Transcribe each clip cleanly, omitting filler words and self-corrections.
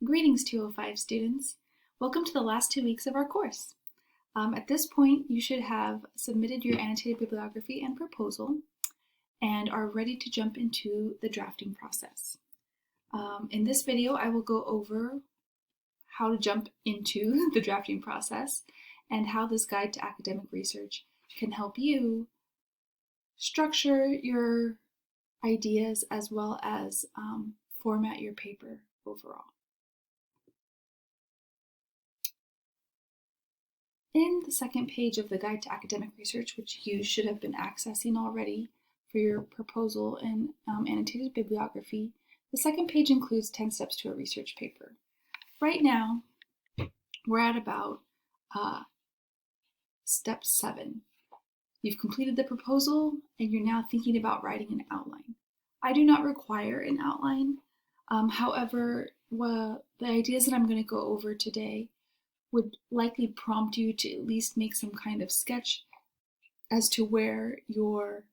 Greetings 205 students. Welcome to the last 2 weeks of our course. At this point, you should have submitted your annotated bibliography and proposal and are ready to jump into the drafting process. In this video, I will go over how to jump into the drafting process and how this guide to academic research can help you structure your ideas as well as format your paper overall. In the second page of the Guide to Academic Research, which you should have been accessing already for your proposal and annotated bibliography, the second page includes 10 steps to a research paper. Right now, we're at about step 7. You've completed the proposal and you're now thinking about writing an outline. I do not require an outline. However, the ideas that I'm going to go over today would likely prompt you to at least make some kind of sketch as to where your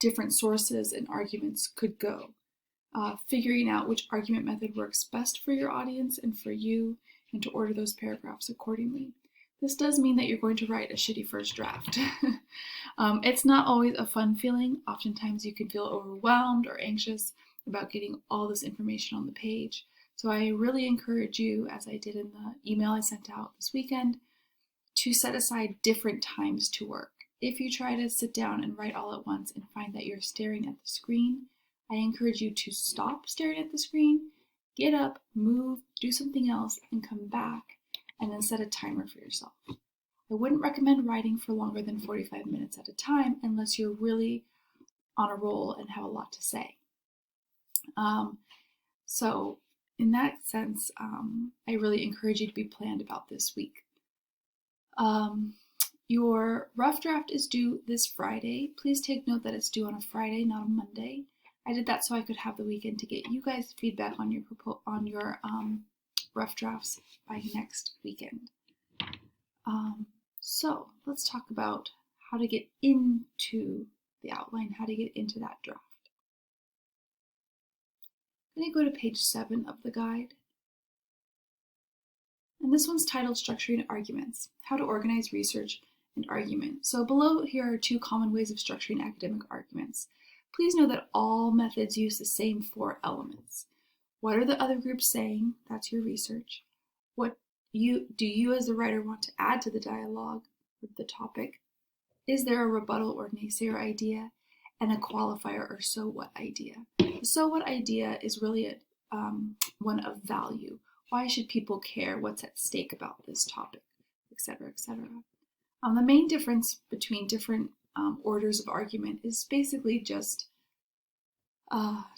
different sources and arguments could go. Figuring out which argument method works best for your audience and for you, and to order those paragraphs accordingly. This does mean that you're going to write a shitty first draft. It's not always a fun feeling. Oftentimes you can feel overwhelmed or anxious about getting all this information on the page. So I really encourage you, as I did in the email I sent out this weekend, to set aside different times to work. If you try to sit down and write all at once and find that you're staring at the screen, I encourage you to stop staring at the screen, get up, move, do something else, and come back, and then set a timer for yourself. I wouldn't recommend writing for longer than 45 minutes at a time unless you're really on a roll and have a lot to say. So in that sense, I really encourage you to be planned about this week. Your rough draft is due this Friday. Please take note that it's due on a Friday, not a Monday. I did that so I could have the weekend to get you guys feedback on your rough drafts by next weekend. So let's talk about how to get into the outline, how to get into that draft. I'm going to go to page 7 of the guide. And this one's titled Structuring Arguments, How to Organize Research and Argument. So below here are 2 common ways of structuring academic arguments. Please know that all methods use the same 4 elements. What are the other groups saying? That's your research. What do you as the writer want to add to the dialogue with the topic? Is there a rebuttal or naysayer idea? And a qualifier or so what idea. The so what idea is really one of value. Why should people care? What's at stake about this topic, etc., etc. The main difference between different orders of argument is basically just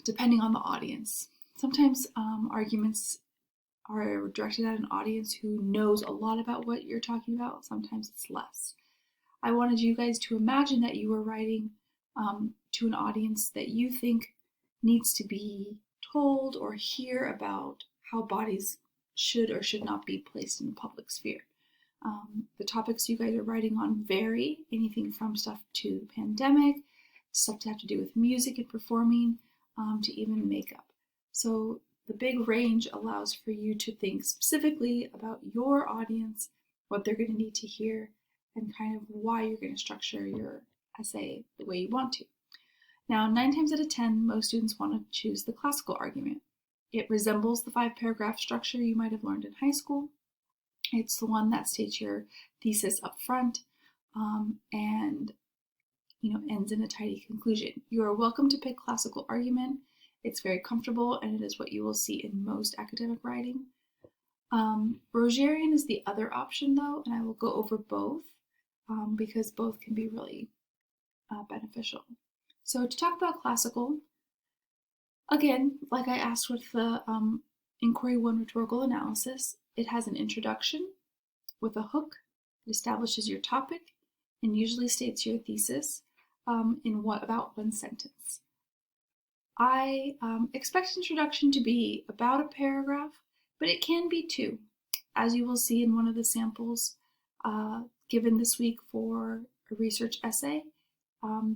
depending on the audience. Sometimes arguments are directed at an audience who knows a lot about what you're talking about. Sometimes it's less. I wanted you guys to imagine that you were writing to an audience that you think needs to be told or hear about how bodies should or should not be placed in the public sphere. The topics you guys are writing on vary, anything from stuff to pandemic, stuff to have to do with music and performing, to even makeup. So the big range allows for you to think specifically about your audience, what they're going to need to hear, and kind of why you're going to structure your essay the way you want to. Now, 9 times out of 10, most students want to choose the classical argument. It resembles the 5-paragraph structure you might have learned in high school. It's the one that states your thesis up front and ends in a tidy conclusion. You are welcome to pick classical argument. It's very comfortable and it is what you will see in most academic writing. Rogerian is the other option though, and I will go over both because both can be really beneficial. So to talk about classical, again, like I asked with the Inquiry 1 rhetorical analysis, it has an introduction with a hook. It establishes your topic and usually states your thesis in about 1 sentence. I expect introduction to be about a paragraph, but it can be 2. As you will see in one of the samples given this week for a research essay,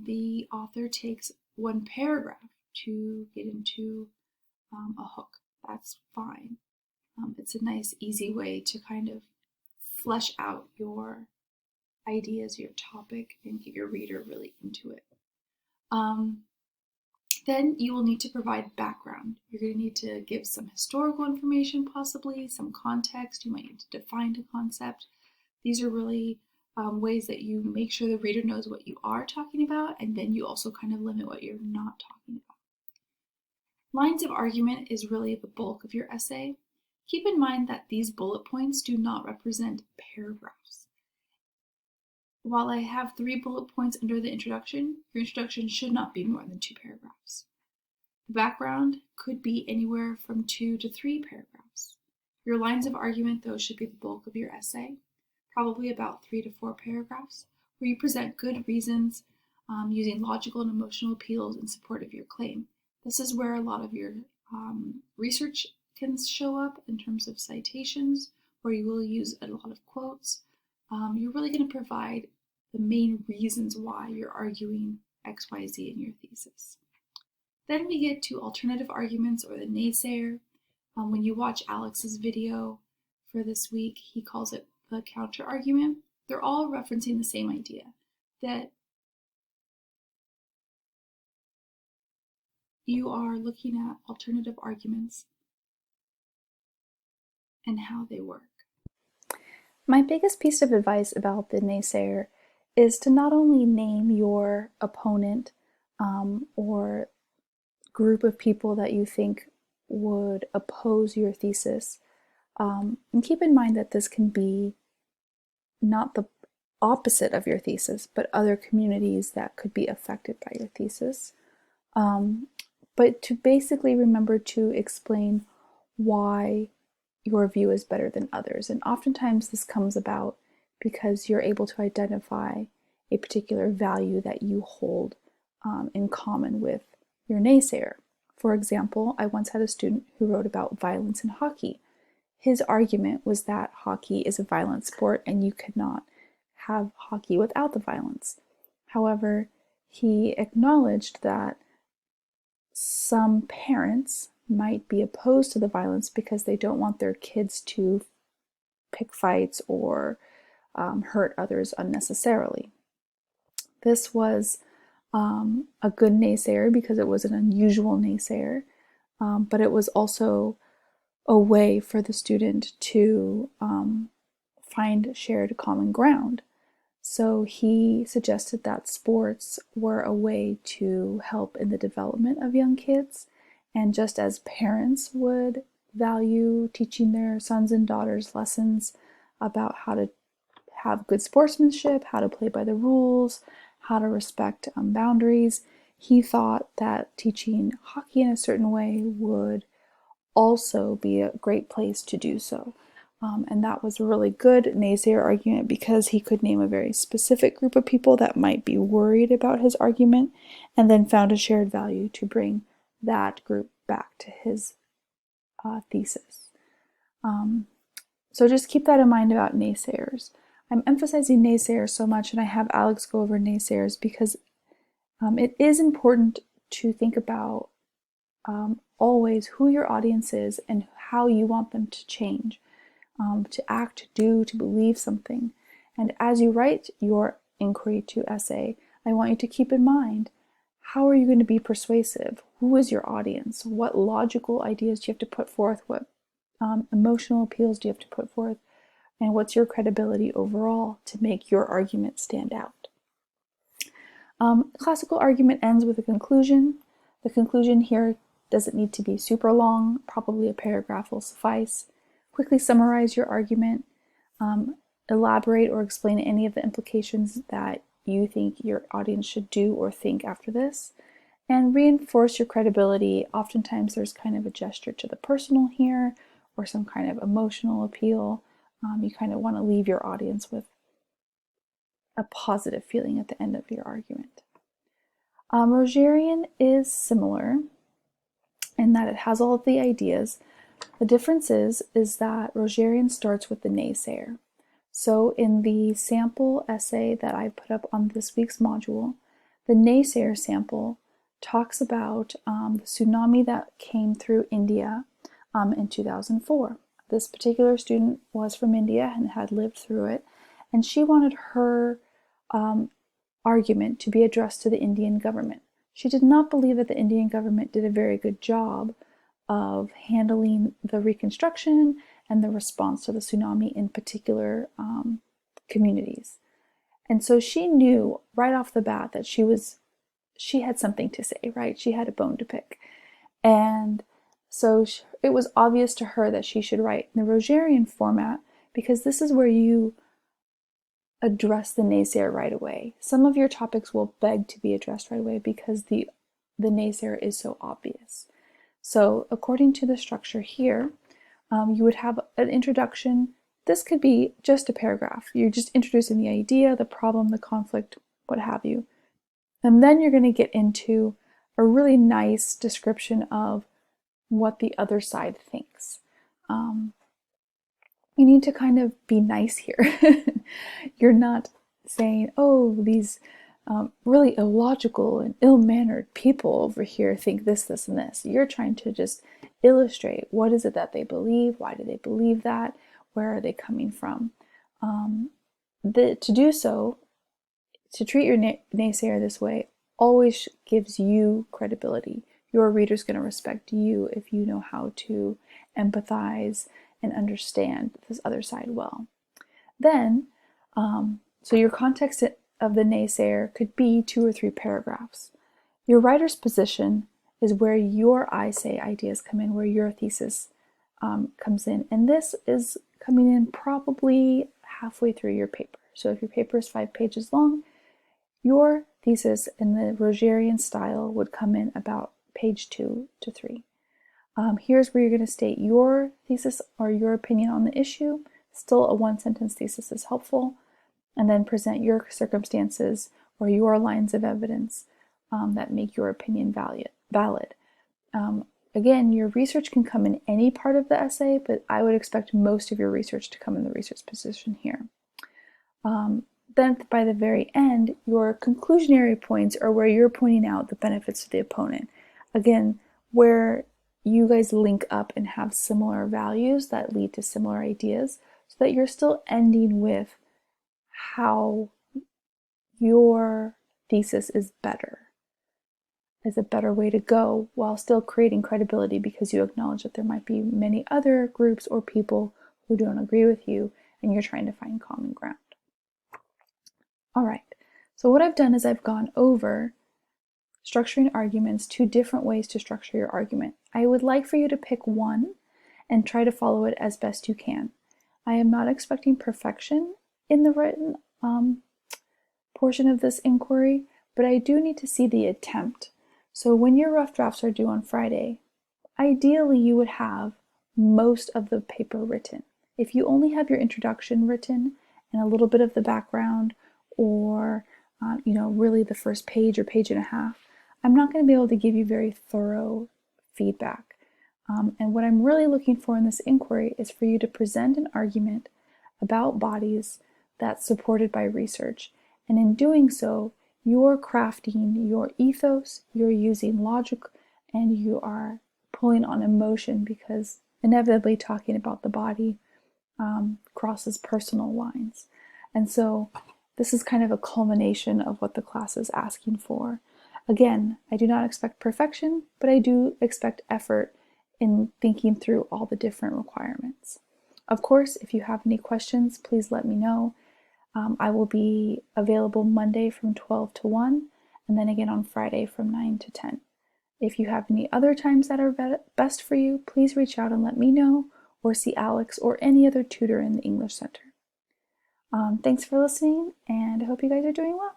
the author takes 1 paragraph to get into a hook. that's fine. It's a nice, easy way to kind of flesh out your ideas, your topic, and get your reader really into it. Then you will need to provide background. You're going to need to give some historical information, possibly some context. You might need to define a concept. These are really ways that you make sure the reader knows what you are talking about, and then you also kind of limit what you're not talking about. Lines of argument is really the bulk of your essay. Keep in mind that these bullet points do not represent paragraphs. While I have 3 bullet points under the introduction, your introduction should not be more than 2 paragraphs. The background could be anywhere from 2 to 3 paragraphs. Your lines of argument, though, should be the bulk of your essay, probably about 3 to 4 paragraphs, where you present good reasons using logical and emotional appeals in support of your claim. This is where a lot of your research can show up in terms of citations, where you will use a lot of quotes. You're really going to provide the main reasons why you're arguing XYZ in your thesis. Then we get to alternative arguments, or the naysayer. When you watch Alex's video for this week, he calls it the counter argument. They're all referencing the same idea, that you are looking at alternative arguments and how they work. My biggest piece of advice about the naysayer is to not only name your opponent or group of people that you think would oppose your thesis, and keep in mind that this can be not the opposite of your thesis, but other communities that could be affected by your thesis. But to basically remember to explain why your view is better than others. And oftentimes this comes about because you're able to identify a particular value that you hold in common with your naysayer. For example, I once had a student who wrote about violence in hockey. His argument was that hockey is a violent sport and you could not have hockey without the violence. However, he acknowledged that some parents might be opposed to the violence because they don't want their kids to pick fights or hurt others unnecessarily. This was a good naysayer because it was an unusual naysayer, but it was also a way for the student to find shared common ground. So he suggested that sports were a way to help in the development of young kids. And just as parents would value teaching their sons and daughters lessons about how to have good sportsmanship, how to play by the rules, how to respect boundaries, he thought that teaching hockey in a certain way would also be a great place to do so. And that was a really good naysayer argument because he could name a very specific group of people that might be worried about his argument and then found a shared value to bring that group back to his thesis. So just keep that in mind about naysayers. I'm emphasizing naysayers so much, and I have Alex go over naysayers because it is important to think about always who your audience is and how you want them to change, to act, to do, to believe something. And as you write your inquiry to essay, I want you to keep in mind, how are you going to be persuasive? Who is your audience? What logical ideas do you have to put forth? What emotional appeals do you have to put forth? And what's your credibility overall to make your argument stand out? Classical argument ends with a conclusion. The conclusion here doesn't need to be super long. Probably a paragraph will suffice. Quickly summarize your argument. Elaborate or explain any of the implications that you think your audience should do or think after this. And reinforce your credibility. Oftentimes there's kind of a gesture to the personal here or some kind of emotional appeal. You kind of want to leave your audience with a positive feeling at the end of your argument. Rogerian is similar in that it has all of the ideas. The difference is that Rogerian starts with the naysayer. So in the sample essay that I put up on this week's module, the naysayer sample talks about the tsunami that came through India in 2004. This particular student was from India and had lived through it, and she wanted her argument to be addressed to the Indian government. She did not believe that the Indian government did a very good job of handling the reconstruction and the response to the tsunami in particular communities. And so she knew right off the bat that she had something to say, right? She had a bone to pick. And so it was obvious to her that she should write in the Rogerian format, because this is where you address the naysayer right away. Some of your topics will beg to be addressed right away because the naysayer is so obvious. So according to the structure here, you would have an introduction. This could be just a paragraph. You're just introducing the idea, the problem, the conflict, what have you. And then you're going to get into a really nice description of what the other side thinks. You need to kind of be nice here. You're not saying, oh, these really illogical and ill-mannered people over here think this, this, and this. You're trying to just illustrate what is it that they believe, why do they believe that, where are they coming from. To do so, to treat your naysayer this way, always gives you credibility. Your reader's going to respect you if you know how to empathize and understand this other side well. Then, so your context of the naysayer could be 2 or 3 paragraphs. Your writer's position is where your I say ideas come in, where your thesis comes in. And this is coming in probably halfway through your paper. So if your paper is 5 pages long, your thesis in the Rogerian style would come in about page 2 to 3. Here's where you're going to state your thesis or your opinion on the issue. Still, a 1-sentence thesis is helpful. And then present your circumstances or your lines of evidence that make your opinion valid. Again, your research can come in any part of the essay, but I would expect most of your research to come in the research position here. Then by the very end, your conclusionary points are where you're pointing out the benefits to the opponent. Again, where you guys link up and have similar values that lead to similar ideas, so that you're still ending with how your thesis is a better way to go, while still creating credibility because you acknowledge that there might be many other groups or people who don't agree with you and you're trying to find common ground. All right, so what I've done is I've gone over structuring arguments, 2 different ways to structure your argument. I would like for you to pick one and try to follow it as best you can. I am not expecting perfection in the written portion of this inquiry, but I do need to see the attempt. So when your rough drafts are due on Friday, ideally you would have most of the paper written. If you only have your introduction written and a little bit of the background, or really the first page or page and a half, I'm not going to be able to give you very thorough feedback. And what I'm really looking for in this inquiry is for you to present an argument about bodies that's supported by research. And in doing so, you're crafting your ethos, you're using logic, and you are pulling on emotion, because inevitably talking about the body crosses personal lines. And so this is kind of a culmination of what the class is asking for. Again, I do not expect perfection, but I do expect effort in thinking through all the different requirements. Of course, if you have any questions, please let me know. I will be available Monday from 12 to 1, and then again on Friday from 9 to 10. If you have any other times that are best for you, please reach out and let me know, or see Alex or any other tutor in the English Center. Thanks for listening, and I hope you guys are doing well.